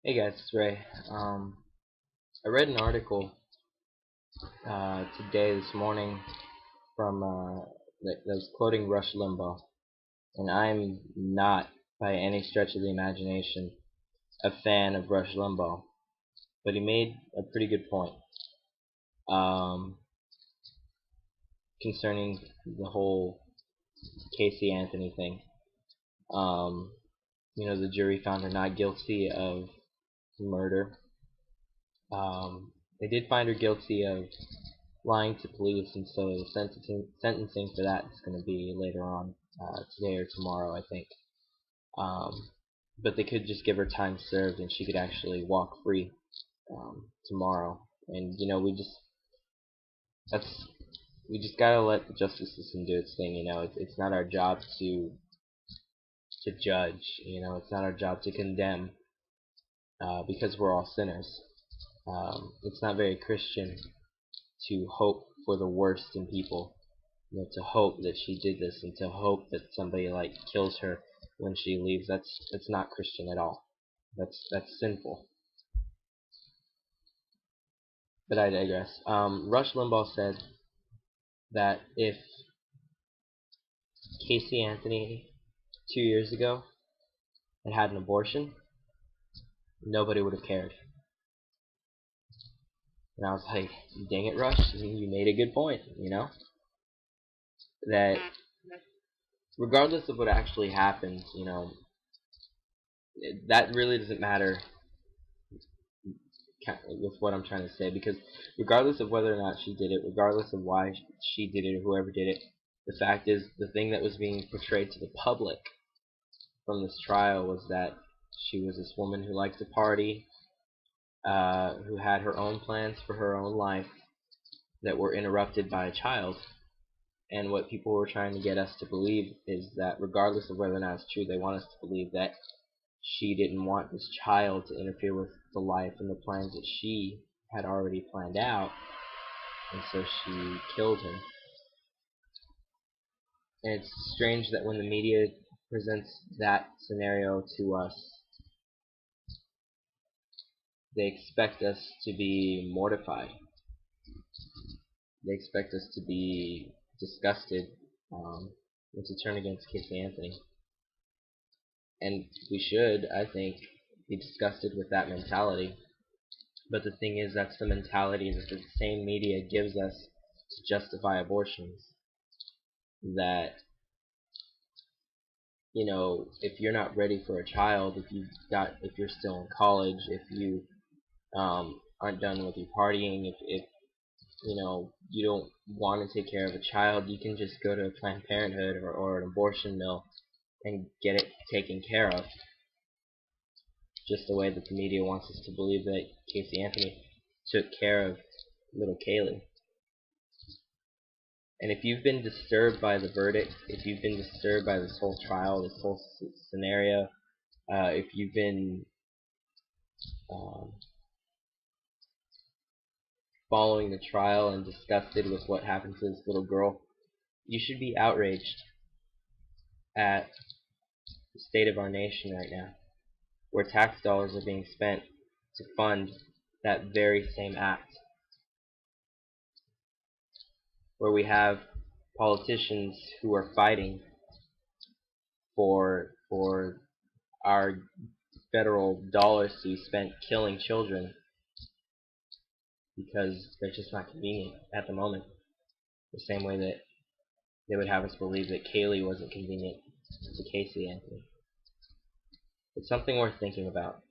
Hey guys, it's Ray. I read an article today, this morning, from that was quoting Rush Limbaugh, and I'm not, by any stretch of the imagination, a fan of Rush Limbaugh, but he made a pretty good point um, concerning the whole Casey Anthony thing. Um, the jury found her not guilty of murder. They did find her guilty of lying to police, and so the sentencing for that is going to be later on today or tomorrow, I think. But they could just give her time served, and she could actually walk free tomorrow. And that's we just gotta let the justice system do its thing. It's not our job to judge. It's not our job to condemn because we're all sinners. It's not very Christian to hope for the worst in people. To hope that she did this and to hope that somebody like kills her when she leaves. That's not Christian at all. That's sinful. But I digress. Rush Limbaugh said that if Casey Anthony 2 years ago had an abortion, nobody would have cared. And I was like, dang it, Rush, you made a good point. That regardless of what actually happens, that really doesn't matter with what I'm trying to say, because regardless of whether or not she did it, regardless of why she did it or whoever did it, the fact is the thing that was being portrayed to the public from this trial was that she was this woman who liked to party, who had her own plans for her own life that were interrupted by a child. And what people were trying to get us to believe is that regardless of whether or not it's true, they want us to believe that she didn't want this child to interfere with the life and the plans that she had already planned out, and so she killed him. And it's strange that when the media presents that scenario to us, they expect us to be mortified. They expect us to be disgusted, and to turn against Casey Anthony. And we should, I think, be disgusted with that mentality. But the thing is, that's the mentality that the same media gives us to justify abortions. That, if you're not ready for a child, if you're still in college, if you aren't done with your partying, if you don't want to take care of a child, you can just go to a Planned Parenthood or an abortion mill and get it taken care of. Just the way that the media wants us to believe that Casey Anthony took care of little Kaylee. And if you've been disturbed by the verdict, if you've been disturbed by this whole trial, this whole scenario, if you've been um, following the trial and disgusted with what happened to this little girl, you should be outraged at the state of our nation right now, where tax dollars are being spent to fund that very same act, where we have politicians who are fighting for our federal dollars to be spent killing children because they're just not convenient at the moment. The same way that they would have us believe that Kaylee wasn't convenient to Casey Anthony. It's something worth thinking about.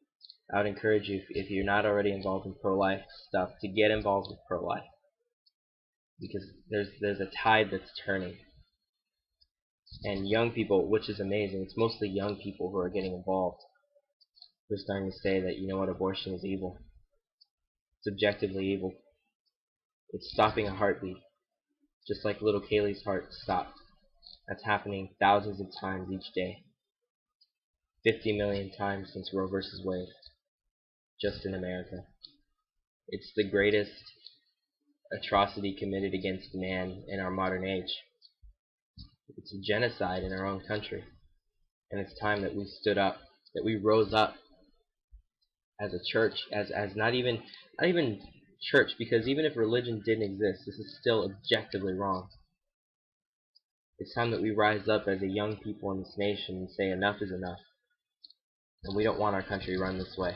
I would encourage you, if you're not already involved in pro-life stuff, to get involved with pro-life, because there's a tide that's turning, and young people, which is amazing, it's mostly young people who are getting involved. They're starting to say that, abortion is evil. It's objectively evil. It's stopping a heartbeat, just like little Kaylee's heart stopped. That's happening thousands of times each day. 50 million times since Roe versus Wade, just in America. It's the greatest atrocity committed against man in our modern age. It's a genocide in our own country. And it's time that we stood up, that we rose up as a church, as not even church, because even if religion didn't exist, this is still objectively wrong. It's time that we rise up as a young people in this nation and say enough is enough, and we don't want our country run this way.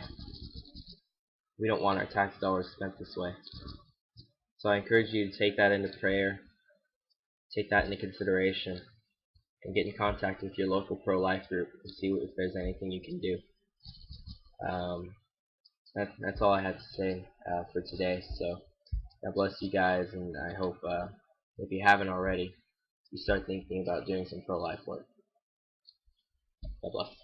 We don't want our tax dollars spent this way. So I encourage you to take that into prayer, take that into consideration, and get in contact with your local pro-life group and see if there's anything you can do. That's all I had to say for today. So God bless you guys, and I hope if you haven't already, you start thinking about doing some pro-life work. God bless.